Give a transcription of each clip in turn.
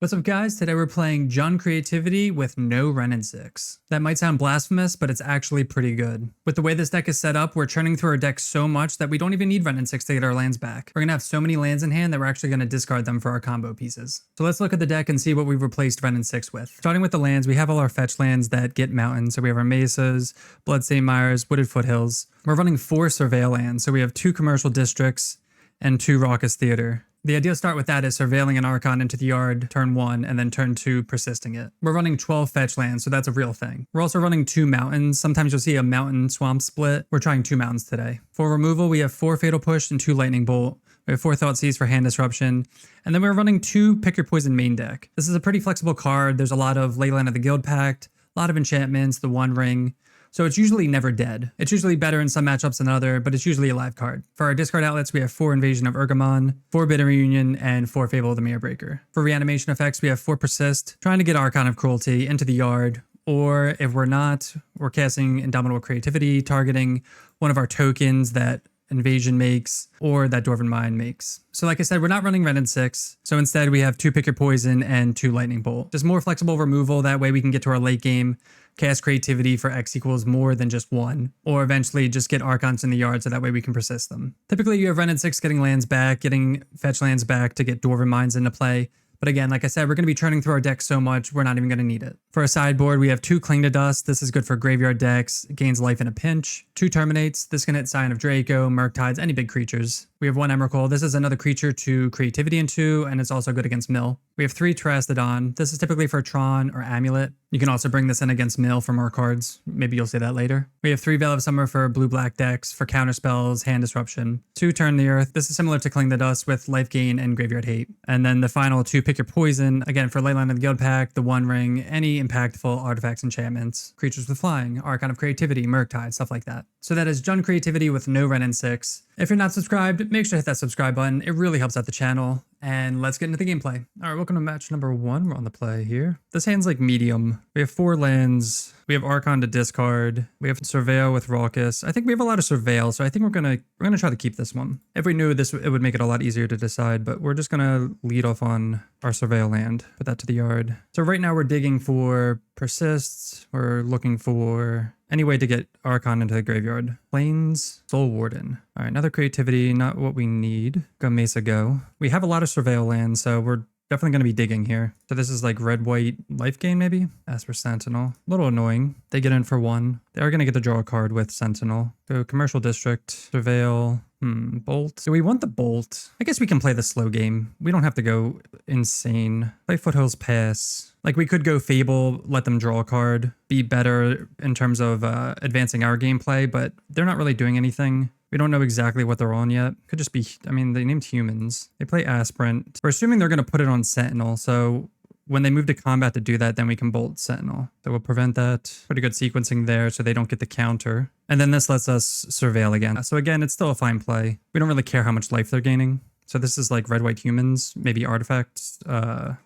What's up guys, today we're playing Jun Creativity with no Wrenn and Six. That might sound blasphemous, but it's actually pretty good. With the way this deck is set up, we're churning through our deck so much that we don't even need Wrenn and Six to get our lands back. We're gonna have so many lands in hand that we're actually gonna discard them for our combo pieces. So let's look at the deck and see what we've replaced Wrenn and Six with. Starting with the lands, we have all our fetch lands that get mountains. So we have our Mesas, Bloodstained Mires, Wooded Foothills. We're running 4 Surveil lands, so we have 2 Commercial Districts and 2 Raucous Theater. The ideal start with that is surveilling an Archon into the yard turn 1 and then turn 2 persisting it. We're running 12 fetch lands, so that's a real thing. We're also running 2 mountains. Sometimes you'll see a mountain swamp split. We're trying 2 mountains today. For removal, we have 4 Fatal Push and 2 Lightning Bolt. We have 4 Thoughtseize for hand disruption. And then we're running 2 Pick Your Poison main deck. This is a pretty flexible card. There's a lot of Leyline of the Guild Pact, a lot of enchantments, the One Ring. So it's usually never dead. It's usually better in some matchups than other, but it's usually a live card. For our discard outlets, we have 4 Invasion of Urgamon, 4 Bitter Reunion, and 4 Fable of the Mirror Breaker. For reanimation effects, we have 4 Persist, trying to get Archon of Cruelty into the yard, or if we're not, we're casting Indomitable Creativity, targeting one of our tokens that Invasion makes, or that Dwarven Mine makes. So like I said, we're not running Wrenn and Six, so instead we have 2 Pick Your Poison and 2 Lightning Bolt. Just more flexible removal, that way we can get to our late game, cast Creativity for X equals more than just 1, or eventually just get Archons in the yard so that way we can persist them. Typically you have Wrenn and Six getting lands back, getting fetch lands back to get Dwarven Mines into play. But again, like I said, we're going to be churning through our deck so much, we're not even going to need it. For a sideboard, we have 2 Cling to Dust. This is good for graveyard decks. It gains life in a pinch. 2 Terminates. This can hit Scion of Draco, Murktides, any big creatures. We have 1 Emrakul. This is another creature to Creativity into, and it's also good against Mill. We have 3 Terastodon. This is typically for Tron or Amulet. You can also bring this in against Mill for more cards. Maybe you'll see that later. We have 3 Veil of Summer for blue-black decks, for counterspells, hand disruption. 2 Turn the Earth. This is similar to Cling to Dust with life gain and graveyard hate. And then the final 2 Pick Your Poison. Again, for Leyline of the Guild Pact, the One Ring, any impactful artifacts, enchantments, creatures with flying, Archon of Creativity, Murktide, stuff like that. So that is Jun Creativity with no Wrenn and Six. If you're not subscribed, make sure to hit that subscribe button. It really helps out the channel. And let's get into the gameplay. All right, welcome to match number 1. We're on the play here. This hand's like medium. We have 4 lands. We have Archon to discard. We have Surveil with Raucous. I think we have a lot of Surveil, so I think we're gonna try to keep this one. If we knew this, it would make it a lot easier to decide, but we're just gonna lead off on our Surveil land. Put that to the yard. So right now we're digging for Persists. We're looking for any way to get Archon into the graveyard. Plains, Soul Warden. All right, another Creativity, not what we need. Go Mesa go. We have a lot of Surveil lands, so we're definitely going to be digging here. So this is like red-white life gain maybe? As for Sentinel. A little annoying. They get in for 1. They are going to get to draw a card with Sentinel. Go Commercial District, Surveil, Bolt. Do we want the Bolt? I guess we can play the slow game. We don't have to go insane. Play Foothills Pass. Like we could go Fable, let them draw a card, be better in terms of advancing our gameplay, but they're not really doing anything. We don't know exactly what they're on yet. Could just be, I mean, they named humans. They play Aspirant. We're assuming they're going to put it on Sentinel, so when they move to combat to do that, then we can Bolt Sentinel. So we'll prevent that. Pretty good sequencing there so they don't get the counter. And then this lets us Surveil again. So again, it's still a fine play. We don't really care how much life they're gaining. So this is like red-white humans, maybe artifacts.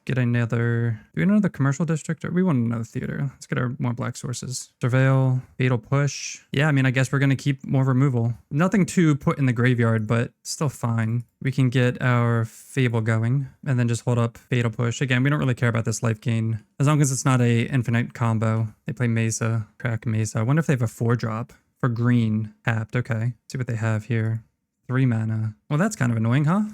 Get another, do we want another Commercial District? Or we want another theater. Let's get our more black sources. Surveil, Fatal Push. Yeah, I mean, I guess we're going to keep more removal. Nothing to put in the graveyard, but still fine. We can get our Fable going and then just hold up Fatal Push. Again, we don't really care about this life gain. As long as it's not a infinite combo. They play Mesa, crack Mesa. I wonder if they have a 4-drop for green tapped. Okay, let's see what they have here. 3 mana. Well, that's kind of annoying, huh?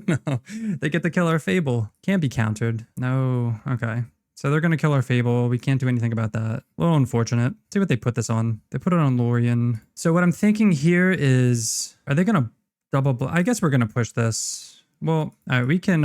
No, they get to kill our Fable. Can't be countered. No, okay. So they're going to kill our Fable. We can't do anything about that. A little unfortunate. Let's see what they put this on. They put it on Lorien. So what I'm thinking here is, are they going to double... I guess we're going to push this. Well, all right, we can...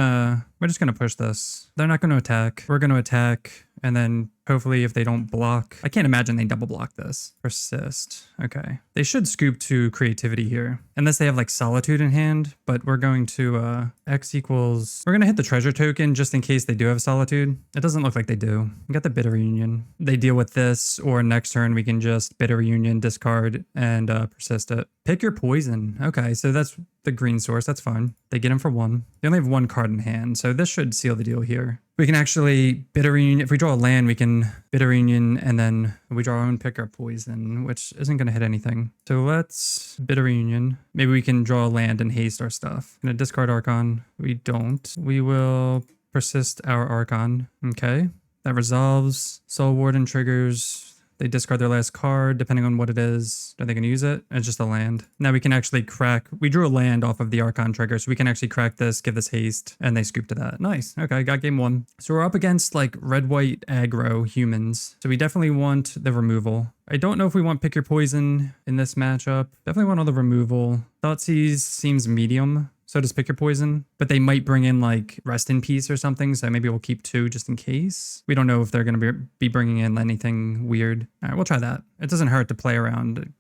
we're just going to push this. They're not going to attack. We're going to attack. And then hopefully if they don't block, I can't imagine they double block this. Persist. Okay. They should scoop to Creativity here. Unless they have like Solitude in hand, but we're going to X equals, we're going to hit the treasure token just in case they do have Solitude. It doesn't look like they do. We got the Bitter Reunion. They deal with this, or next turn we can just Bitter Reunion, discard, and persist it. Pick Your Poison. Okay, so that's the green source. That's fine. They get him for 1. They only have 1 card in hand, so this should seal the deal here. We can actually Bitter Reunion. If we draw a land, we can Bitter Reunion, and then we draw our own Pick Our Poison, which isn't going to hit anything. So let's Bitter Reunion. Maybe we can draw a land and haste our stuff. Gonna discard Archon. We don't. We will persist our Archon. Okay. That resolves. Soul Warden triggers. They discard their last card, depending on what it is. Are they going to use it? It's just a land. Now we can actually crack. We drew a land off of the Archon trigger, so we can actually crack this, give this haste, and they scoop to that. Nice. Okay, got game one. So we're up against like red-white aggro humans. So we definitely want the removal. I don't know if we want Pick Your Poison in this matchup. Definitely want all the removal. Thoughtseize seems medium. So does Pick Your Poison, but they might bring in like Rest in Peace or something. So maybe we'll keep 2 just in case. We don't know if they're going to be bringing in anything weird. All right, we'll try that. It doesn't hurt to play around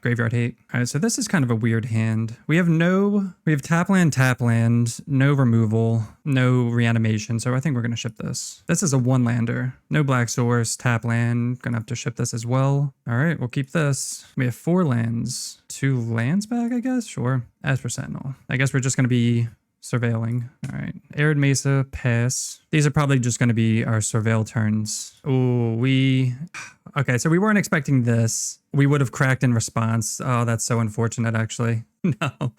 Graveyard Hate. All right, so this is kind of a weird hand. We have tap land, no removal, no reanimation. So I think we're going to ship this. This is a 1-lander. No black source, tap land. Gonna have to ship this as well. All right, we'll keep this. We have 4 lands. 2 lands back, I guess? Sure. As for Sentinel. I guess we're just going to be surveilling. All right. Arid Mesa, pass. These are probably just going to be our surveil turns. Oh, okay, so we weren't expecting this. We would have cracked in response. Oh, that's so unfortunate, actually. No.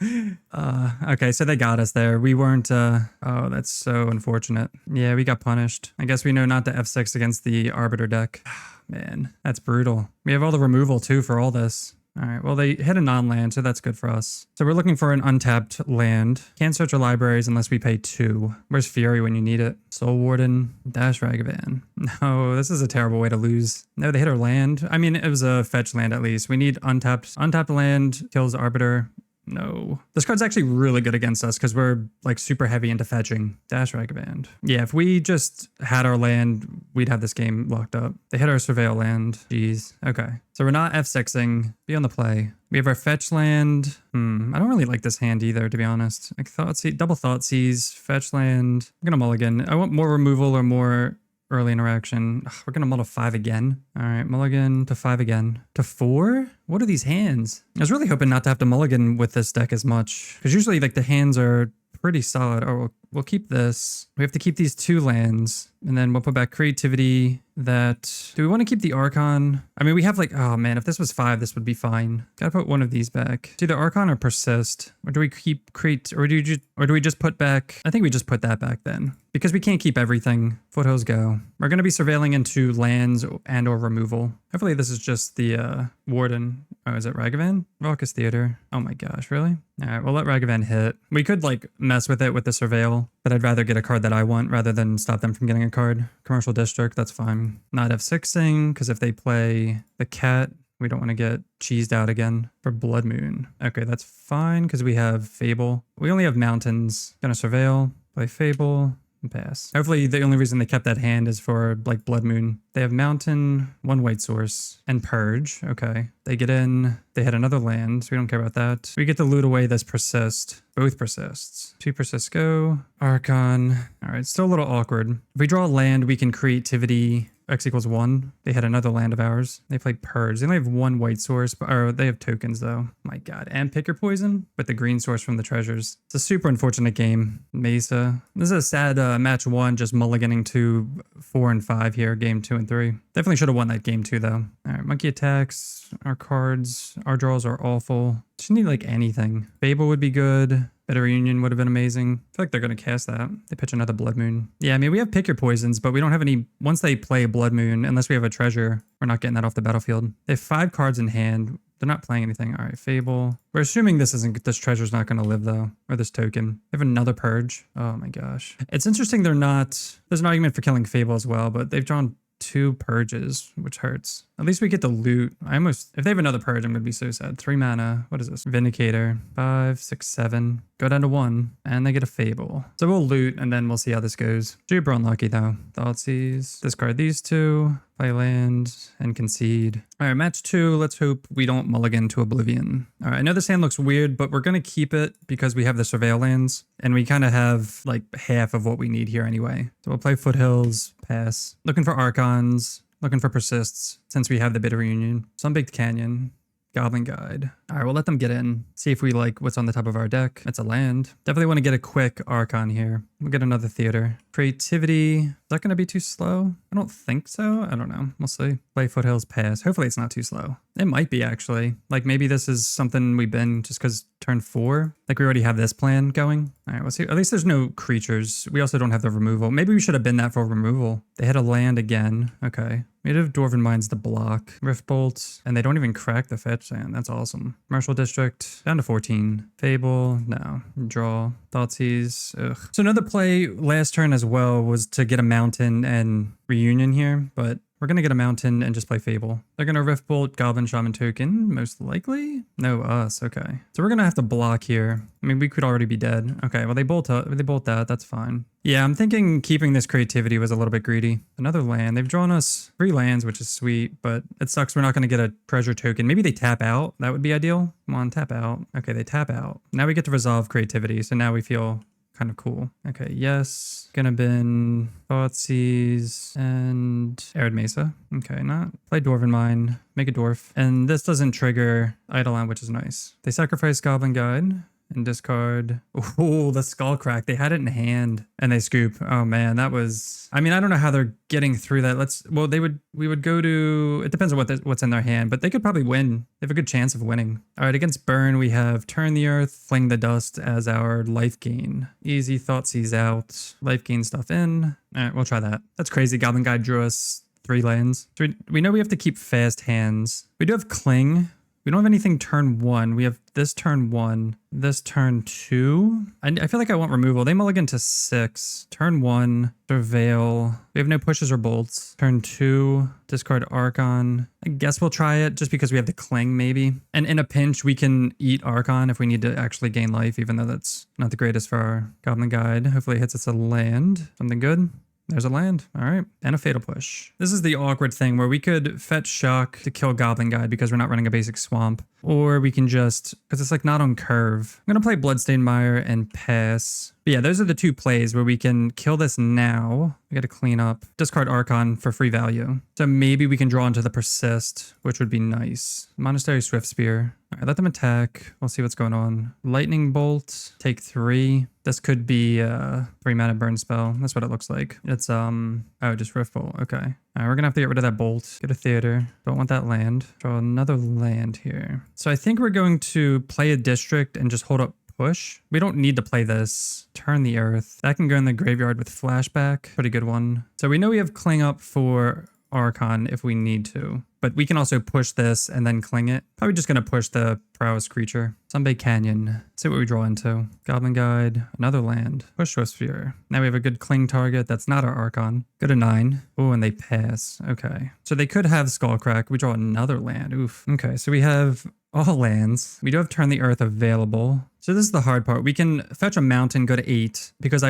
Okay, so they got us there. We weren't, oh, that's so unfortunate. Yeah, we got punished. I guess we know not to F6 against the Arbiter deck. Man, that's brutal. We have all the removal, too, for all this. All right, well, they hit a non-land, so that's good for us. So we're looking for an untapped land. Can't search our libraries unless we pay 2. Where's Fury when you need it? Soul Warden, Dash Ragavan. No, this is a terrible way to lose. No, they hit our land. I mean, it was a fetch land at least. We need untapped land, kills Arbiter. No. This card's actually really good against us because we're like super heavy into fetching. Dash Ragaband. Yeah, if we just had our land, we'd have this game locked up. They hit our Surveil land. Jeez. Okay. So we're not F6ing. Be on the play. We have our fetch land. I don't really like this hand either, to be honest. Like double Thoughtseize, fetch land. I'm gonna mulligan. I want more removal or more early interaction. Ugh, we're gonna mull to 5 again. All right, mulligan to 5 again. To 4? What are these hands? I was really hoping not to have to mulligan with this deck as much. Because usually like the hands are pretty solid. Oh, we'll keep this. We have to keep these 2 lands. And then we'll put back Creativity. Do we want to keep the Archon? I mean, we have like, oh man, if this was 5, this would be fine. Gotta put one of these back. It's either Archon or Persist. Or do we keep or do we just put back? I think we just put that back then. Because we can't keep everything. Foothills go. We're going to be surveilling into lands and or removal. Hopefully this is just the Warden. Oh, is it Ragavan? Raucous Theater. Oh my gosh, really? All right, we'll let Ragavan hit. We could like mess with it with the Surveil, but I'd rather get a card that I want rather than stop them from getting a card. Commercial District, that's fine. Not F6ing, because if they play the cat, we don't want to get cheesed out again for Blood Moon. Okay, that's fine, because we have Fable. We only have Mountains. Gonna Surveil, play Fable, and pass. Hopefully the only reason they kept that hand is for like Blood Moon. They have Mountain, 1 white source, and Purge. Okay. They get in, they hit another land, so we don't care about that. We get to loot away this Persist. Both Persists. 2 Persists go. Archon. All right, still a little awkward. If we draw a land, we can Creativity. X equals 1. They had another land of ours. They played Purge. They only have 1 white source, or they have tokens though. My god. And Pick Your Poison with the green source from the treasures. It's a super unfortunate game. Mesa. This is a sad match 1, just mulliganing to 4 and 5 here, game 2 and 3. Definitely should have won that game 2 though. All right, monkey attacks. Our cards, our draws are awful. Just need like anything. Fable would be good. Better Reunion would have been amazing. I feel like they're going to cast that. They pitch another Blood Moon. Yeah, I mean, we have Pick Your Poisons, but we don't have any... Once they play Blood Moon, unless we have a treasure, we're not getting that off the battlefield. They have 5 cards in hand. They're not playing anything. All right, Fable. We're assuming this treasure's not going to live, though. Or this token. They have another Purge. Oh, my gosh. It's interesting they're not... There's an argument for killing Fable as well, but they've drawn 2 Purges, which hurts. At least we get the loot. If they have another Purge, I'm going to be so sad. 3 mana. What is this? Vindicator. 5, 6, 7. Go down to 1. And they get a Fable. So we'll loot, and then we'll see how this goes. Super unlucky, though. Thoughtseize. Discard these 2. Play land and concede. All right, match 2. Let's hope we don't mulligan to Oblivion. All right, I know this hand looks weird, but we're going to keep it because we have the Surveil lands, and we kind of have like half of what we need here anyway. So we'll play Foothills, pass. Looking for Archons, looking for Persists, since we have the Bitter Reunion. Some Big Canyon. Goblin Guide. All right, we'll let them get in. See if we like what's on the top of our deck. It's a land. Definitely want to get a quick Archon here. We'll get another theater. Creativity. Is that going to be too slow? I don't think so. I don't know. We'll see. Play Foothills Pass. Hopefully it's not too slow. It might be actually. Like maybe this is something we've been just because turn 4. Like we already have this plan going. All right, we'll see. At least there's no creatures. We also don't have the removal. Maybe we should have been that for removal. They hit a land again. Okay. We have Dwarven Mines to block. Rift Bolt. And they don't even crack the fetch sand. That's awesome. Commercial District. Down to 14. Fable. No. Draw. Thoughtseize. Ugh. So another play last turn as well was to get a mountain and reunion here. But we're going to get a mountain and just play Fable. They're going to Rift Bolt, Goblin Shaman token, most likely? No, us. Okay. So we're going to have to block here. I mean, we could already be dead. Okay, well, they bolt that. That's fine. Yeah, I'm thinking keeping this creativity was a little bit greedy. Another land. They've drawn us 3 lands, which is sweet, but it sucks we're not going to get a treasure token. Maybe they tap out. That would be ideal. Come on, tap out. Okay, they tap out. Now we get to resolve creativity, so now we feel kind of cool. Okay, yes. Gonna bin Thoughtseize and Arid Mesa. Okay, not play Dwarven Mine, make a dwarf. And this doesn't trigger Eidolon, which is nice. They sacrifice Goblin Guide and discard. Oh, the Skull Crack. They had it in hand and they scoop. Oh man, that was, I mean, I don't know how they're getting through that. We would go to, it depends on what's in their hand, but they could probably win. They have a good chance of winning. All right, against Burn, we have Turn the Earth, Fling the Dust as our life gain. Easy, Thoughtseize out, life gain stuff in. All right, we'll try that. That's crazy. Goblin Guide drew us 3 lands. So we know we have to keep fast hands. We do have Cling. We don't have anything turn 1. We have this turn 1, this turn 2. I feel like I want removal. They mulligan to 6. Turn 1, Surveil. We have no pushes or bolts. Turn 2, discard Archon. I guess we'll try it just because we have the Cling maybe. And in a pinch, we can eat Archon if we need to actually gain life, even though that's not the greatest for our Goblin Guide. Hopefully it hits us a land. Something good. There's a land. All right. And a Fatal Push. This is the awkward thing where we could fetch Shock to kill Goblin Guide because we're not running a basic swamp. Or we can just, because it's like not on curve. I'm going to play Bloodstained Mire and pass. But yeah, those are the 2 plays where we can kill this now. We got to clean up. Discard Archon for free value. So maybe we can draw into the Persist, which would be nice. Monastery Swift Spear. All right, let them attack. We'll see what's going on. Lightning Bolt. Take 3. This could be a 3-mana burn spell. That's what it looks like. It's, just Rift Bolt. Okay. All right, we're going to have to get rid of that bolt. Get a theater. Don't want that land. Draw another land here. So I think we're going to play a district and just hold up push. We don't need to play this. Turn the Earth. That can go in the graveyard with flashback. Pretty good one. So we know we have Cling up for Archon if we need to. But we can also push this and then cling it. Probably just going to push the prowess creature. Sunbay Canyon. Let's see what we draw into. Goblin Guide. Another land. Push Swift Sphere. Now we have a good cling target. That's not our Archon. Go to 9. Oh, and they pass. Okay. So they could have Skullcrack. We draw another land. Oof. Okay, so we have all lands. We do have Turn the Earth available. So this is the hard part. We can fetch a mountain, go to 8, because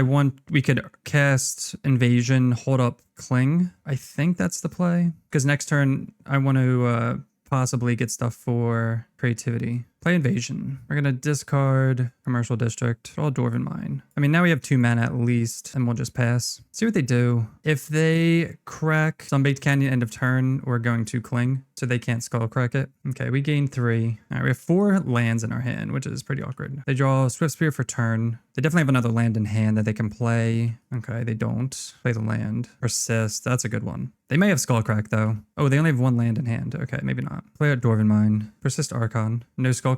we could cast Invasion, hold up Cling. I think that's the play. Because next turn, I want to possibly get stuff for creativity. Play Invasion. We're going to discard Commercial District, draw Dwarven Mine. I mean, now we have 2 mana at least, and we'll just pass. See what they do. If they crack Sunbaked Canyon end of turn, we're going to Cling, so they can't Skull Crack it. Okay, we gain 3. All right, we have 4 lands in our hand, which is pretty awkward. They draw Swift Spear for turn. They definitely have another land in hand that they can play. Okay, they don't. Play the land. Persist, that's a good one. They may have Skullcrack though. Oh, they only have 1 land in hand. Okay, maybe not. Play out Dwarven Mine. Persist Archon. No Skullcrack.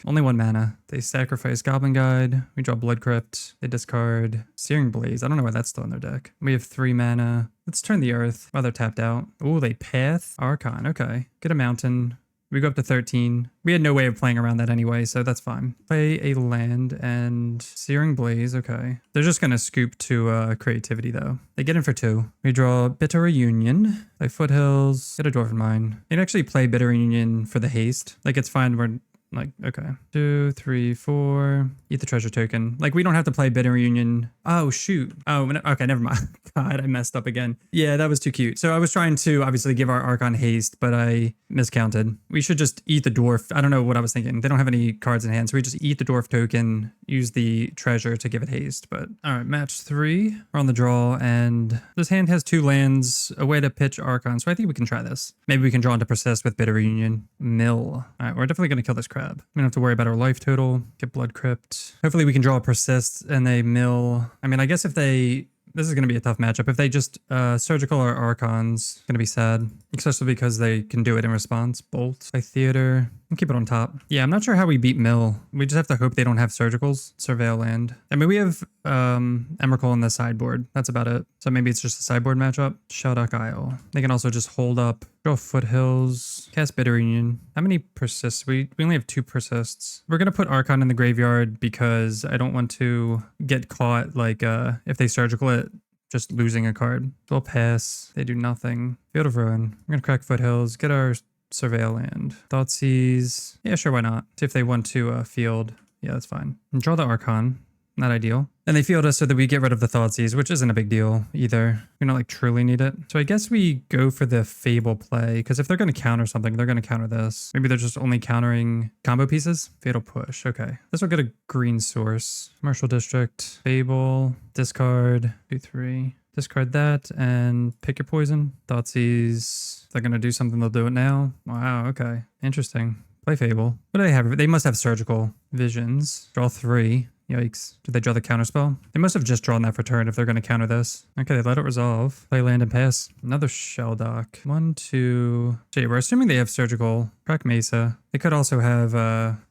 Only 1 mana. They sacrifice Goblin Guide. We draw Blood Crypt. They discard Searing Blaze. I don't know why that's still in their deck. We have 3 mana. Let's turn the Earth while they're tapped out. Oh, they path Archon. Okay. Get a mountain. We go up to 13. We had no way of playing around that anyway, so that's fine. Play a land and Searing Blaze. Okay. They're just going to scoop to creativity, though. They get in for 2. We draw Bitter Reunion. Play Foothills. Get a Dwarven Mine. You can actually play Bitter Reunion for the haste. Like, it's fine. We're Like, okay. 2, 3, 4. Eat the treasure token. Like, we don't have to play Bitter Reunion. Oh, shoot. Oh, okay, never mind. God, I messed up again. Yeah, that was too cute. So I was trying to obviously give our Archon haste, but I miscounted. We should just eat the dwarf. I don't know what I was thinking. They don't have any cards in hand, so we just eat the dwarf token, use the treasure to give it haste. But all right, match 3. We're on the draw, and this hand has 2 lands, a way to pitch Archon, so I think we can try this. Maybe we can draw into Persist with Bitter Reunion. Mill. All right, we're definitely going to kill this crab. We don't have to worry about our life total. Get Blood Crypt. Hopefully we can draw a Persist and they mill. I mean, I guess if they... This is going to be a tough matchup. If they just Surgical or Archons, going to be sad. Especially because they can do it in response. Bolt. By Theater. And keep it on top. Yeah, I'm not sure how we beat Mill. We just have to hope they don't have Surgicals. Surveil land. I mean, we have Emrakul on the sideboard. That's about it. So maybe it's just a sideboard matchup. Sheldock Isle. They can also just hold up. Draw Foothills. Cast Bitter Union. How many persists? We only have 2 persists. We're going to put Archon in the graveyard because I don't want to get caught like if they surgical it, just losing a card. They'll pass. They do nothing. Field of Ruin. We're going to crack Foothills. Get our Surveil land. Thoughtseize. Yeah, sure, why not? See if they want to field. Yeah, that's fine. And draw the Archon. Not ideal. And they field us so that we get rid of the Thoughtseize, which isn't a big deal either. We don't like truly need it. So I guess we go for the Fable play, because if they're going to counter something, they're going to counter this. Maybe they're just only countering combo pieces. Fatal Push. Okay. This will get a green source. Commercial District. Fable. Discard. 2, 3. Discard that and pick your poison. Thoughtseize. If they're going to do something, they'll do it now. Wow. Okay. Interesting. Play Fable. What do they have? They must have Surgical Visions. Draw 3. Yikes. Did they draw the counterspell? They must have just drawn that for turn if they're going to counter this. Okay, they let it resolve. Play land and pass. Another Sheldock. 1, 2... Gee, we're assuming they have Surgical. Crack Mesa. They could also have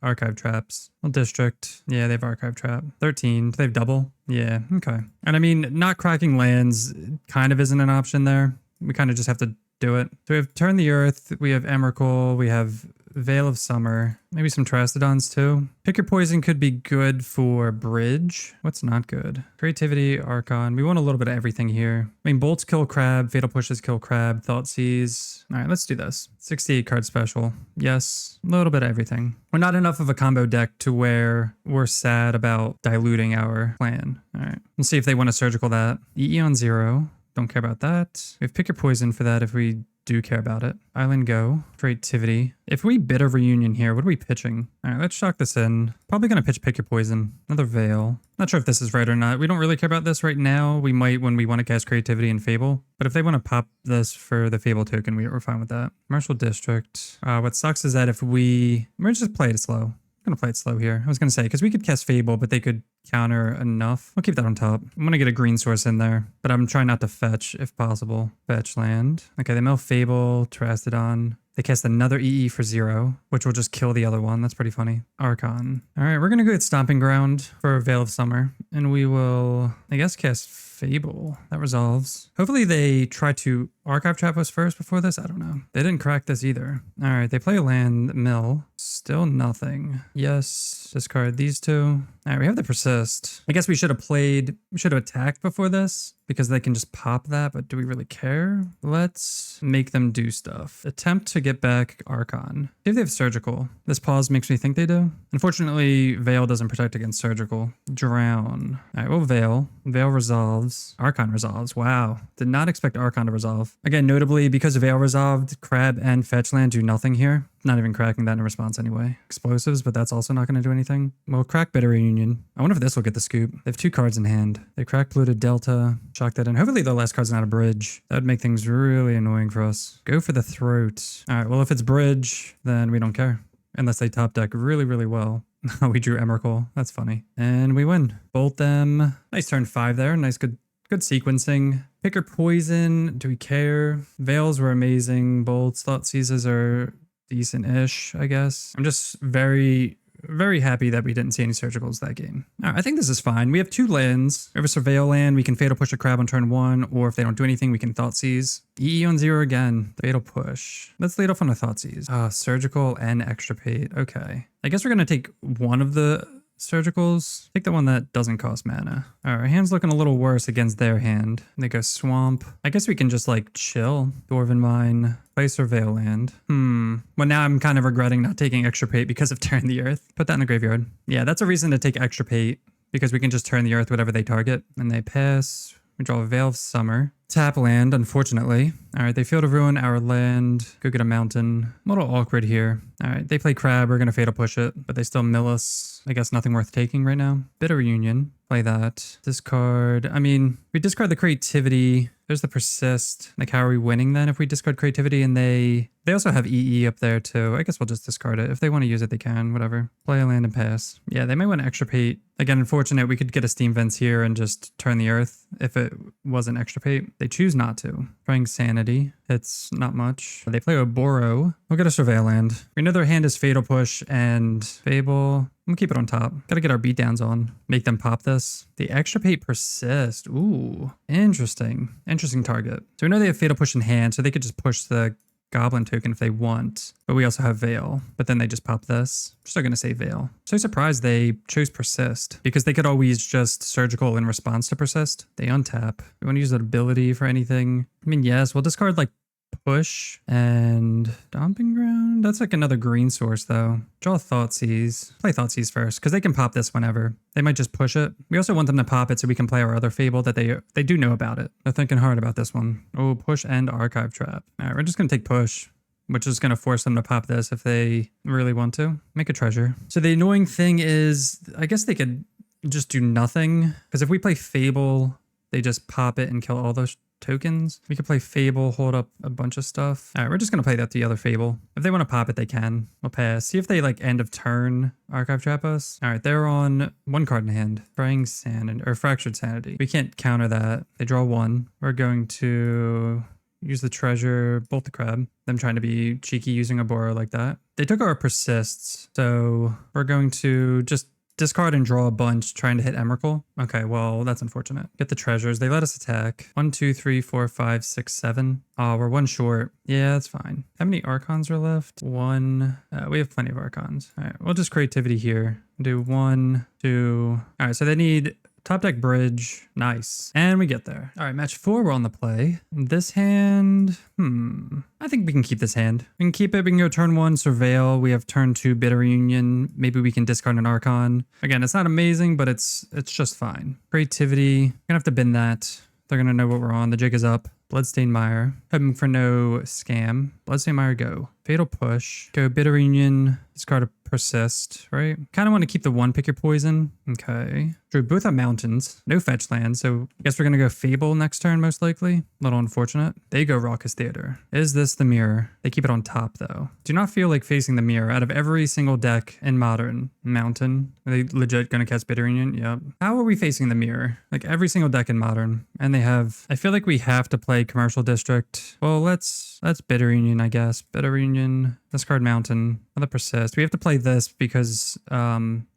Archive Traps. Well, District. Yeah, they have Archive Trap. 13. Do they have double? Yeah, okay. And I mean, not cracking lands kind of isn't an option there. We kind of just have to do it. So we have Turn the Earth. We have Emrakul. We have Veil of Summer. Maybe some Trastodons too. Pick your poison could be good for bridge. What's not good? Creativity, Archon. We want a little bit of everything here. I mean, bolts kill crab, fatal pushes kill crab, Thoughtseize. All right, let's do this. 68 card special. Yes, a little bit of everything. We're not enough of a combo deck to where we're sad about diluting our plan. All right, we'll see if they want to surgical that. EE on 0. Don't care about that. We have pick your poison for that if we do care about it. Island Go. Creativity. If we bid a reunion here, what are we pitching? All right, let's shock this in. Probably going to pitch pick your poison. Another Veil. Not sure if this is right or not. We don't really care about this right now. We might when we want to cast Creativity and Fable. But if they want to pop this for the Fable token, we're fine with that. Commercial District. What sucks is that if we're just play it slow. I'm going to play it slow here. I was going to say, because we could cast Fable, but they could counter enough. I'll keep that on top. I'm going to get a green source in there, but I'm trying not to fetch if possible. Fetch land. Okay, they mill Fable, Trastodon. They cast another EE for 0, which will just kill the other one. That's pretty funny. Archon. All right, we're going to go get Stomping Ground for Veil of Summer, and we will, I guess, cast Fable. That resolves. Hopefully they try to Archive Trap us first before this. I don't know. They didn't crack this either. All right, they play a land, mill. Still nothing. Yes, discard these 2. All right, we have the Persist. I guess we should have attacked before this because they can just pop that, but do we really care? Let's make them do stuff. Attempt to get back Archon. See if they have Surgical. This pause makes me think they do. Unfortunately, Veil doesn't protect against Surgical. Drown. All right, well, Veil. Veil resolves. Archon resolves. Wow. Did not expect Archon to resolve. Again, notably, because Veil resolved, Crab and Fetchland do nothing here. Not even cracking that in response anyway. Explosives, but that's also not going to do anything. We'll crack Bitter Reunion. I wonder if this will get the scoop. They have 2 cards in hand. They crack Polluted Delta. Shock that in. Hopefully the last card's not a bridge. That would make things really annoying for us. Go for the Throat. All right, well, if it's bridge, then we don't care. Unless they top deck really, really well. We drew Emrakul. That's funny. And we win. Bolt them. Nice turn 5 there. Nice, good sequencing. Pick or poison. Do we care? Veils were amazing. Bolts, Thoughtseizes are decent-ish, I guess. I'm just very, very happy that we didn't see any surgicals that game. All right, I think this is fine. We have 2 lands. We have a Surveil land. We can Fatal Push a crab on turn 1, or if they don't do anything, we can Thoughtseize. EE on 0 again. Fatal Push. Let's lead off on a Thoughtseize. Surgical and Extirpate. Okay. I guess we're going to take one of the Surgicals. Take the one that doesn't cost mana. All right, our hand's looking a little worse against their hand. They go Swamp. I guess we can just like chill. Dwarven Mine. Play Surveil land. Well, now I'm kind of regretting not taking Extirpate because of Turn the Earth. Put that in the graveyard. Yeah, that's a reason to take Extirpate because we can just turn the earth whatever they target. And they pass. We draw a Veil of Summer. Tap land, unfortunately. All right, they Field of Ruin, our land. Go get a mountain. A little awkward here. All right, they play Crab. We're going to Fatal Push it, but they still mill us. I guess nothing worth taking right now. Bitter Reunion. Play that. Discard. I mean, we discard the Creativity. There's the Persist. Like, how are we winning then if we discard Creativity? And they also have EE up there too. I guess we'll just discard it. If they want to use it, they can. Whatever. Play a land and pass. Yeah, they might want to Extirpate. Again, unfortunate. We could get a Steam Vents here and just turn the earth if it wasn't Extirpate. They choose not to. Trying Sanity. It's not much. They play Oboro. We'll get a Surveil land. We know their hand is Fatal Push and Fable. I'm gonna keep it on top. Gotta get our beatdowns on. Make them pop this. The Extirpate Persist. Ooh, interesting. Interesting target. So we know they have Fatal Push in hand, so they could just push the Goblin token if they want. But we also have Veil. But then they just pop this. I'm still gonna say Veil. So surprised they chose Persist because they could always just Surgical in response to Persist. They untap. We want to use that ability for anything. I mean, yes, we'll discard like Push and Stomping Ground. That's like another green source though. Draw Thoughtseize. Play Thoughtseize first because they can pop this whenever. They might just push it. We also want them to pop it so we can play our other Fable that they do know about it. They're thinking hard about this one. Oh, Push and Archive Trap. All right, we're just gonna take Push, which is going to force them to pop this if they really want to. Make a treasure. So the annoying thing is, I guess they could just do nothing because if we play Fable, they just pop it and kill all those tokens. We could play Fable, hold up a bunch of stuff. All right, we're just going to play that the other Fable. If they want to pop it, they can. We'll pass. See if they like end of turn Archive Trap us. All right, they're on one card in hand. Fraying Sanity or Fractured Sanity. We can't counter that. They draw one. We're going to use the treasure, bolt the crab. Them trying to be cheeky using a Boro like that. They took our Persists, so we're going to just discard and draw a bunch trying to hit Emrakul. Okay, well, that's unfortunate. Get the treasures. They let us attack. 1, 2, 3, 4, 5, 6, 7. Oh, we're one short. Yeah, that's fine. How many Archons are left? One. We have plenty of Archons. All right, we'll just Creativity here. Do 1, 2. All right, so they need top deck bridge. Nice. And we get there. All right, match 4, we're on the play. This hand, I think we can keep this hand. We can keep it. We can go turn 1, Surveil. We have turn 2, Bitter Reunion. Maybe we can discard an Archon. Again, it's not amazing, but it's just fine. Creativity. Gonna have to bin that. They're gonna know what we're on. The jig is up. Bloodstained Mire. Hoping for no scam. Bloodstained Mire, go. Fatal Push. Go Bitter Reunion. Discard a Persist, right? Kind of want to keep the one pick your poison. Okay. Drew both on mountains. No fetch land, so I guess we're going to go Fable next turn, most likely. A little unfortunate. They go Raucous Theater. Is this the mirror? They keep it on top, though. Do not feel like facing the mirror. Out of every single deck in Modern, Mountain. Are they legit going to cast Bitter Reunion? Yep. How are we facing the mirror? Like every single deck in Modern. And they have... I feel like we have to play Commercial District. Well, let's Bitter Reunion, I guess. Bitter Reunion. Discard Mountain. Another Persist. We have to play this because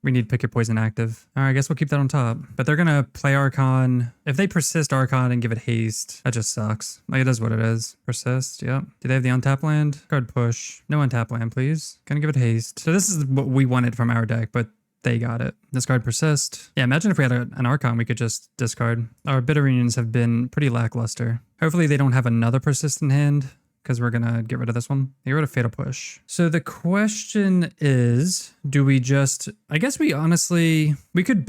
we need Pick Your Poison active. All right, I guess we'll keep that on top. But they're going to play Archon. If they Persist Archon and give it haste, that just sucks. Like, it is what it is. Persist, yep. Do they have the untap land? Card push. No untap land, please. Gonna give it haste. So this is what we wanted from our deck, but they got it. Discard Persist. Yeah, imagine if we had an Archon, we could just discard. Our Bitter Reunions have been pretty lackluster. Hopefully they don't have another Persist in hand, because we're gonna get rid of this one. Get rid of Fatal Push. So the question is, do we just, I guess we honestly, we could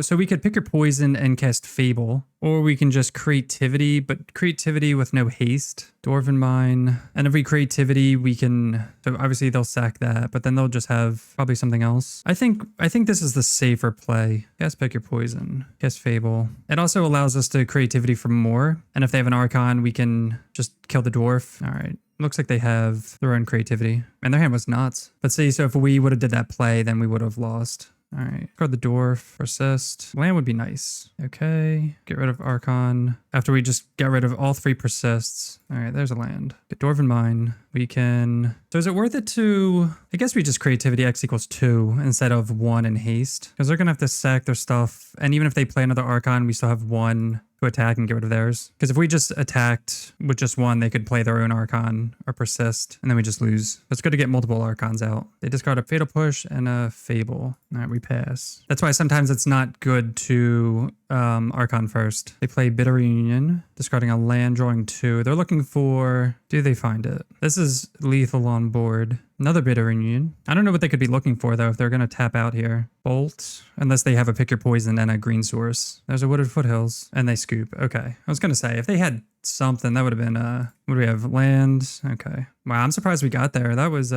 so we could Pick Your Poison and cast Fable, or we can just Creativity, but Creativity with no haste. Dwarven Mine. And if we Creativity, we can, so obviously they'll sack that, but then they'll just have probably something else. I think this is the safer play. Cast Pick Your Poison. Cast Fable. It also allows us to Creativity for more. And if they have an Archon, we can just kill the Dwarf. All right. Looks like they have their own Creativity. And their hand was nuts. But see, so if we would have did that play, then we would have lost. All right, guard the Dwarf, Persist. Land would be nice. Okay, get rid of Archon. After we just get rid of all 3 Persists. All right, there's a land. Get Dwarven Mine. we can... So is it worth it to... I guess we just creativity X equals 2 instead of 1 in haste. Because they're going to have to sack their stuff. And even if they play another Archon, we still have 1 to attack and get rid of theirs. Because if we just attacked with just 1, they could play their own Archon or Persist, and then we just lose. It's good to get multiple Archons out. They discard a Fatal Push and a Fable. All right, we pass. That's why sometimes it's not good to Archon first. They play Bitter Reunion, discarding a land, drawing 2. They're looking for... Do they find it? This is lethal on board. Another Bitter Reunion. I don't know what they could be looking for, though, if they're going to tap out here. Bolt, unless they have a Pick Your Poison and a green source. There's a Wooded Foothills, and they scoop. Okay. I was going to say, if they had something, that would have been, what do we have? Land. Okay. Wow, I'm surprised we got there. That was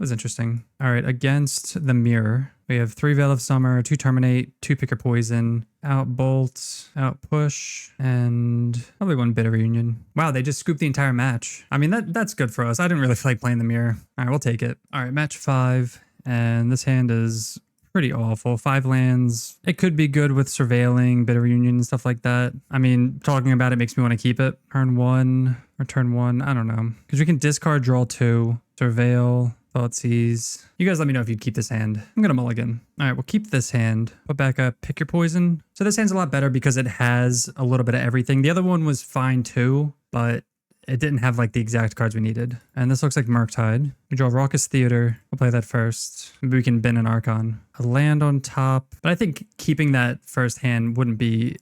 interesting. All right, against the Mirror, we have 3 Veil of Summer, 2 Terminate, 2 Pick Your Poison, out Bolt, out Push, and probably 1 Bitter Reunion. Wow, they just scooped the entire match. I mean, that's good for us. I didn't really feel like playing the Mirror. All right, we'll take it. All right, match 5, and this hand is pretty awful. 5 lands. It could be good with surveilling, Bitter Reunion, and stuff like that. I mean, talking about it makes me want to keep it. Turn 1 or turn 1, I don't know. Because we can discard, draw 2, surveil, Thoughtseize. You guys let me know if you'd keep this hand. I'm gonna mulligan. All right, we'll keep this hand. Put back up, Pick Your Poison. So this hand's a lot better because it has a little bit of everything. The other one was fine too, but it didn't have like the exact cards we needed. And this looks like Murktide. We draw Raucous Theater. We'll play that first. Maybe we can bin an Archon. A land on top. But I think keeping that first hand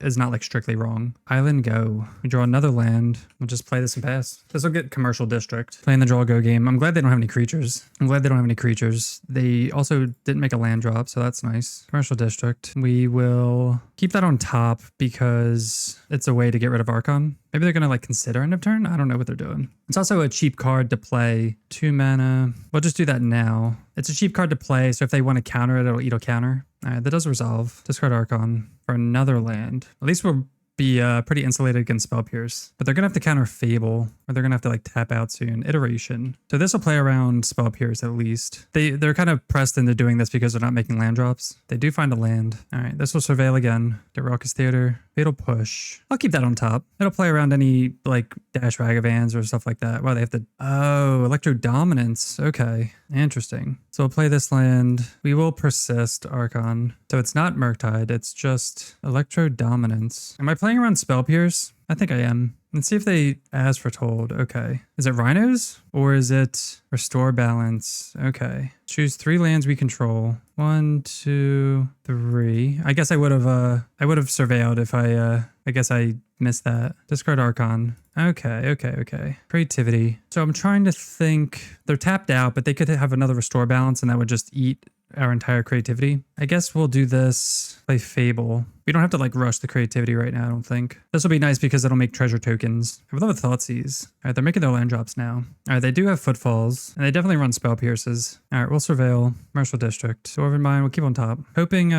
is not like strictly wrong. Island Go. We draw another land. We'll just play this and pass. This will get Commercial District. Playing the draw go game. I'm glad they don't have any creatures. They also didn't make a land drop, so that's nice. Commercial District. We will keep that on top because it's a way to get rid of Archon. Maybe they're going to like consider end of turn. I don't know what they're doing. It's also a cheap card to play. 2 mana. We'll just do that now. It's a cheap card to play, so if they want to counter it, it'll counter. All right, that does resolve. Discard Archon for another land. At least we'll be pretty insulated against Spell Pierce. But they're going to have to counter Fable, or they're going to have to like tap out soon. Iteration. So this will play around Spell Pierce at least. They're kind of pressed into doing this because they're not making land drops. They do find a land. All right, this will Surveil again. Get Raucous Theater. Fatal Push. I'll keep that on top. It'll play around any like Dash Ragavans or stuff like that. Wow, they have to... Oh, Electro Dominance. Okay, interesting. So we'll play this land. We will Persist Archon. So it's not Murktide, it's just Electro Dominance. Am I playing around Spell Pierce? I think I am. Let's see if they As Foretold. Okay. Is it Rhinos or is it Restore Balance? Okay. Choose 3 lands we control. 1, 2, 3. I guess I would have surveilled if I guess I missed that. Discard Archon. Okay. Creativity. So I'm trying to think. They're tapped out, but they could have another Restore Balance and that would just eat our entire creativity. I guess we'll do this, play Fable. We don't have to like rush the creativity right now, I don't think. This will be nice because it'll make treasure tokens. I would love a Thoughtseize. All right, they're making their land drops now. All right, they do have Footfalls, and they definitely run Spell Pierces. All right, we'll Surveil, Commercial District. Dwarven Mine, we'll keep on top. Hoping,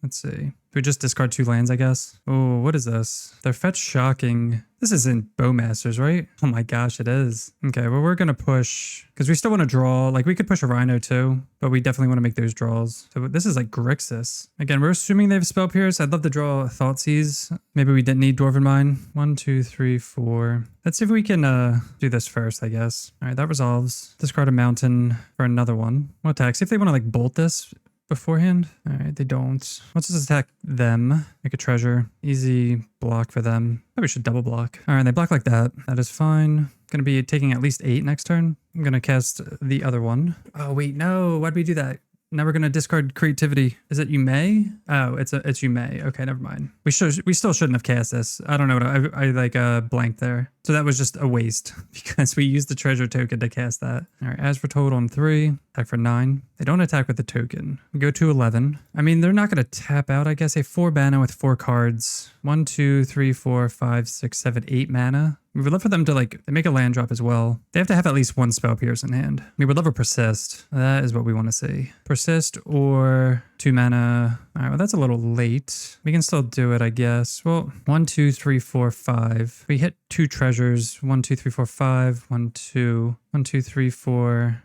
let's see. We just discard 2 lands, I guess. Oh, what is this? They're Fetch Shocking. This isn't Bowmasters, right? Oh my gosh, it is. Okay, well, we're going to push, because we still want to draw. Like, we could push a Rhino too, but we definitely want to make those draws. So this is like Grixis. Again, we're assuming they have Spell Pierce. I'd love to draw Thoughtseize. Maybe we didn't need Dwarven Mine. 1, 2, 3, 4. Let's see if we can do this first, I guess. All right, that resolves. Discard a Mountain for another one. We'll attack. See if they want to like bolt this beforehand. All right, they don't. Let's just attack them. Make a treasure. Easy block for them. Maybe we should double block. All right, they block like that. That is fine. Gonna be taking at least 8 next turn. I'm gonna cast the other one. Oh wait, no. Why'd we do that? Now we're gonna discard creativity. Is it you may? Oh, it's you may. Okay, never mind. We still shouldn't have cast this. I don't know what I like blanked there. So that was just a waste because we used the treasure token to cast that. All right, As Foretold on 3, attack for 9. They don't attack with the token. We go to 11. I mean, they're not gonna tap out. I guess a 4 mana with 4 cards. 1, 2, 3, 4, 5, 6, 7, 8 mana. We would love for them to like, they make a land drop as well. They have to have at least 1 Spell Pierce in hand. We would love a Persist. That is what we want to see. Persist or 2 mana. All right, well, that's a little late. We can still do it, I guess. Well, 1, 2, 3, 4, 5. We hit 2 treasures. 1, 2, 3, 4, 5. 1, 2. 1, 2, 3, 4.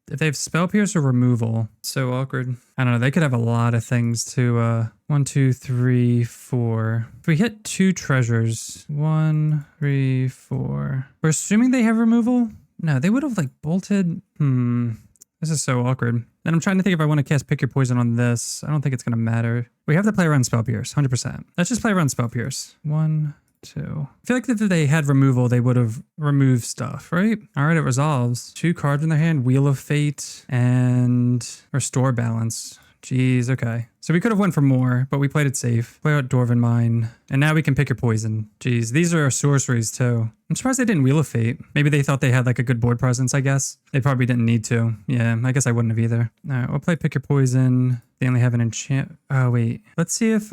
If they have Spell Pierce or removal, so awkward. I don't know. They could have a lot of things to 1, 2, 3, 4. If we hit 2 treasures, 1, 3, 4. We're assuming they have removal. No, they would have like bolted. This is so awkward. Then I'm trying to think if I want to cast Pick Your Poison on this. I don't think it's going to matter. We have to play around Spell Pierce, 100%. Let's just play around Spell Pierce. 1, 2. I feel like if they had removal, they would have removed stuff, right? All right, it resolves. 2 cards in their hand, Wheel of Fate and Restore Balance. Jeez, okay. So we could have went for more, but we played it safe. Play out Dwarven Mine, and now we can Pick Your Poison. Jeez, these are our sorceries too. I'm surprised they didn't Wheel of Fate. Maybe they thought they had like a good board presence, I guess. They probably didn't need to. Yeah, I guess I wouldn't have either. All right, we'll play Pick Your Poison. They only have an enchant. Oh, wait. Let's see if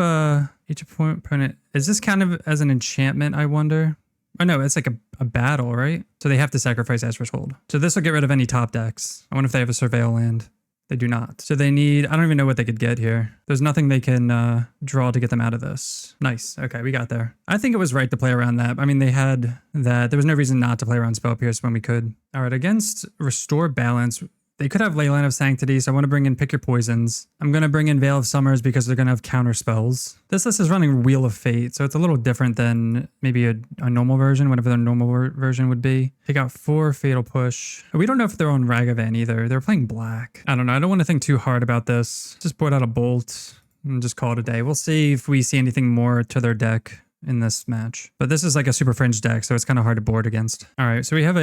each opponent... Is this kind of as an enchantment, I wonder? Oh, no, it's like a battle, right? So they have to sacrifice As Foretold. So this will get rid of any top decks. I wonder if they have a Surveil land. They do not. So they need, I don't even know what they could get here. There's nothing they can draw to get them out of this. Nice. Okay, we got there. I think it was right to play around that. I mean, they had that. There was no reason not to play around Spell Pierce when we could. All right, against Restore Balance, they could have Leyline of Sanctity, so I want to bring in Pick Your Poisons. I'm going to bring in Veil of Summers because they're going to have counter spells. This list is running Wheel of Fate, so it's a little different than maybe a normal version, whatever the normal version would be. Take out 4 Fatal Push. We don't know if they're on Ragavan either. They're playing black. I don't know. I don't want to think too hard about this. Just board out a Bolt and just call it a day. We'll see if we see anything more to their deck in this match. But this is like a super fringe deck, so it's kind of hard to board against. All right, so we have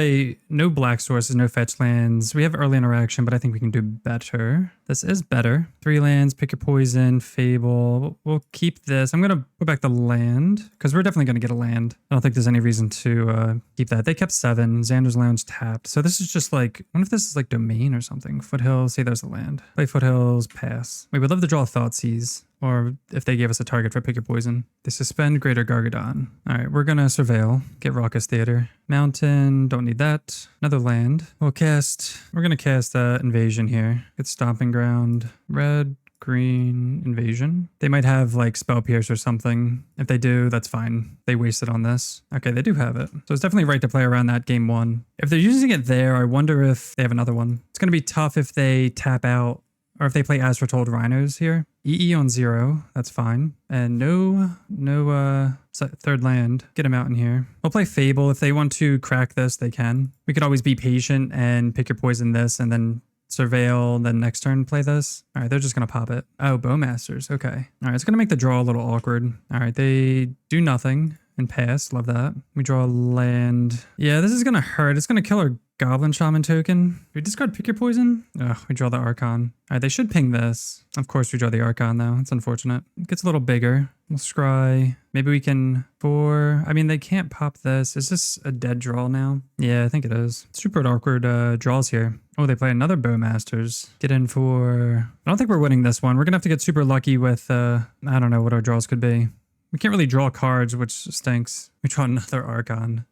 no black sources, no fetch lands. We have early interaction, but I think we can do better. This is better. 3 lands, Pick Your Poison, Fable. We'll keep this. I'm going to put back the land because we're definitely going to get a land. I don't think there's any reason to keep that. They kept 7. Xander's Lounge tapped. So this is just like, I wonder if this is like Domain or something. Foothills, say there's a land. Play Foothills, pass. We would love to draw a Thoughtseize. Or if they gave us a target for Pick Your Poison. They suspend Greater Gargadon. All right, we're going to Surveil. Get Raucous Theater. Mountain, don't need that. Another land. We're going to cast Invasion here. Get Stomping Ground. Red, green, Invasion. They might have like Spell Pierce or something. If they do, that's fine. They wasted on this. Okay, they do have it. So it's definitely right to play around that game 1. If they're using it there, I wonder if they have another one. It's going to be tough if they tap out or if they play As Foretold Rhinos here. EE on 0, that's fine. And no third land. Get him out in here. We'll play Fable. If they want to crack this, they can. We could always be patient and Pick Your Poison this and then Surveil, then next turn play this. All right, they're just going to pop it. Oh, Bowmasters. Okay. All right, it's going to make the draw a little awkward. All right, they do nothing and pass. Love that. We draw a land. Yeah, this is going to hurt. It's going to kill our Goblin Shaman token. Do we discard Pick Your Poison? Ugh, we draw the Archon. All right, they should ping this. Of course, we draw the Archon, though. It's unfortunate. It gets a little bigger. We'll scry. Maybe we can... I mean, they can't pop this. Is this a dead draw now? Yeah, I think it is. Super awkward draws here. Oh, they play another Bowmasters. Get in for... I don't think we're winning this one. We're going to have to get super lucky with... I don't know what our draws could be. We can't really draw cards, which stinks. We draw another Archon.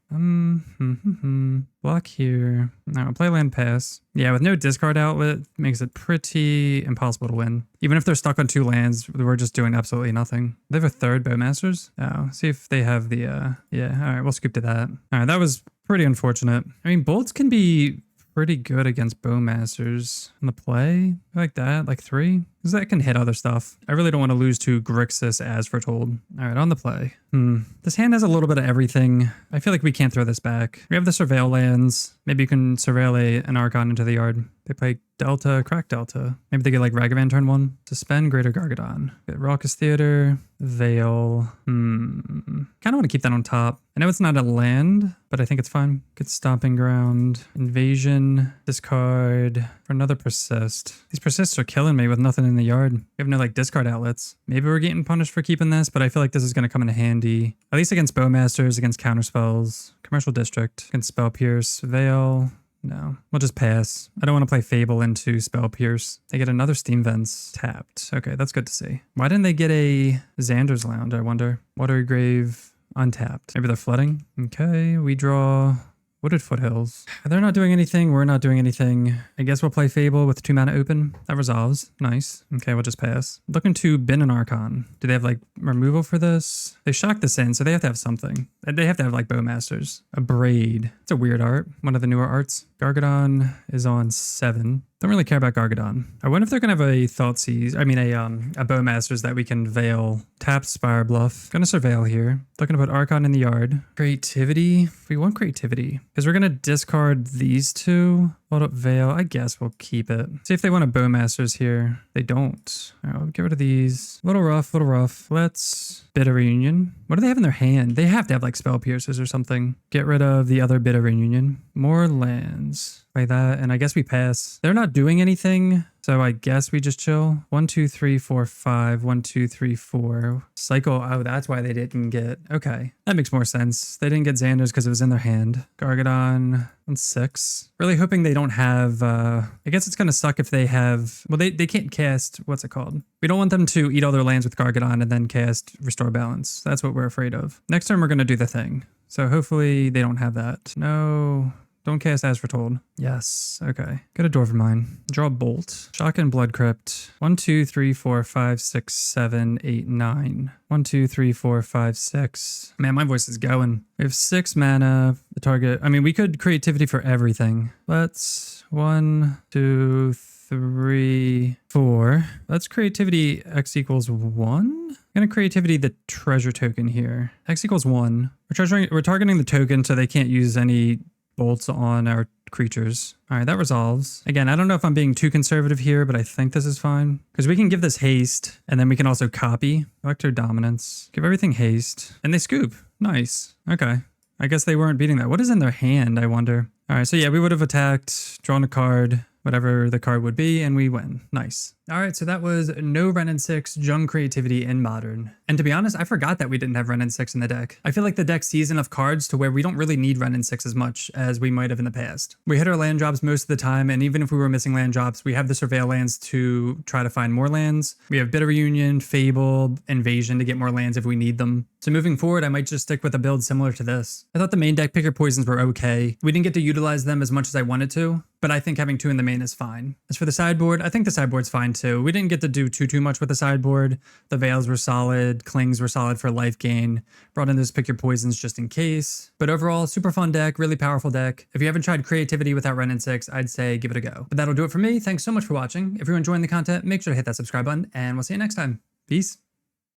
Block here. No, I'll play land pass. Yeah, with no discard outlet, makes it pretty impossible to win. Even if they're stuck on 2 lands, we're just doing absolutely nothing. They have a third Bowmasters? Oh, see if they have the, yeah, all right, we'll scoop to that. All right, that was pretty unfortunate. I mean, bolts can be pretty good against Bowmasters in the play like that, like 3, because that can hit other stuff. I really don't want to lose to Grixis As Foretold. All right, on the play. This hand has a little bit of everything. I feel like we can't throw this back. We have the Surveil lands. Maybe you can Surveil an Archon into the yard. They play Delta, crack Delta. Maybe they get like Ragavan turn 1. Suspend Greater Gargadon. Get Raucous Theater. Veil. Kind of want to keep that on top. I know it's not a land, but I think it's fine. Get Stomping Ground. Invasion. Discard for another Persist. These Persists are killing me with nothing in the yard. We have no like discard outlets. Maybe we're getting punished for keeping this, but I feel like this is going to come in handy. At least against Bowmasters, against counterspells. Commercial District. Against Spell Pierce. Veil. No, we'll just pass. I don't want to play Fable into Spell Pierce. They get another Steam Vents tapped. Okay, that's good to see. Why didn't they get a Xander's Lounge, I wonder? Watery Grave untapped. Maybe they're flooding? Okay, we draw Wooded Foothills. They're not doing anything. We're not doing anything. I guess we'll play Fable with 2 mana open. That resolves. Nice. Okay, we'll just pass. Looking to bin an Archon. Do they have like removal for this? They shocked this in, so they have to have something. They have to have like Bowmasters. A Braid. It's a weird art. One of the newer arts. Gargadon is on 7. Don't really care about Gargadon. I wonder if they're gonna have a Thoughtseize. I mean a Bowmasters that we can Veil. Tap Spire Bluff. Gonna Surveil here. Looking to put Archon in the yard. Creativity. We want creativity. Because we're gonna discard these two. Hold up Veil. I guess we'll keep it. See if they want a Bowmasters here. They don't. All right, we'll get rid of these. Little rough, little rough. Let's Bitter Reunion. What do they have in their hand? They have to have like Spell Piercers or something. Get rid of the other Bitter Reunion. More lands. Play that, and I guess we pass. They're not doing anything, so I guess we just chill. 1, 2, 3, 4, 5. 1, 2, 3, 4. Cycle. Oh, that's why they didn't get. Okay, that makes more sense. They didn't get Xander's because it was in their hand. Gargadon on 6. Really hoping they don't have. I guess it's gonna suck if they have. Well, they can't cast. What's it called? We don't want them to eat all their lands with Gargadon and then cast Restore Balance. That's what we're afraid of. Next turn we're gonna do the thing. So hopefully they don't have that. No. Don't cast As Foretold. Yes. Okay. Get a Dwarven. Draw a Bolt. Shock and Blood Crypt. 1, 2, 3, 4, 5, 6, 7, 8, 9. 1, 2, 3, 4, 5, 6. Man, my voice is going. We have 6 mana. The target. I mean, we could creativity for everything. Let's 1, 2, 3, 4. Let's creativity X equals 1. I'm gonna creativity the treasure token here. X equals 1. We're targeting the token so they can't use any bolts on our creatures. All right, that resolves. Again, I don't know if I'm being too conservative here, but I think this is fine. Because we can give this haste, and then we can also copy. Electro Dominance. Give everything haste. And they scoop. Nice. Okay. I guess they weren't beating that. What is in their hand, I wonder? All right, so yeah, we would have attacked, drawn a card, whatever the card would be, and we win. Nice. All right, so that was no Wrenn and Six, Jung Creativity in Modern. And to be honest, I forgot that we didn't have Wrenn and Six in the deck. I feel like the deck sees enough cards to where we don't really need Wrenn and Six as much as we might have in the past. We hit our land drops most of the time, and even if we were missing land drops, we have the Surveil lands to try to find more lands. We have Bitter Reunion, Fable, Invasion to get more lands if we need them. So moving forward, I might just stick with a build similar to this. I thought the main deck Picker Poisons were okay. We didn't get to utilize them as much as I wanted to, but I think having 2 in the main is fine. As for the sideboard, I think the sideboard's fine too. We didn't get to do too much with the sideboard. The Veils were solid, Clings were solid for life gain, brought in those Pick Your Poisons just in case. But overall, super fun deck, really powerful deck. If you haven't tried Creativity without Wrenn and Six, I'd say give it a go. But that'll do it for me. Thanks so much for watching. If you're enjoying the content, make sure to hit that subscribe button, and we'll see you next time. Peace.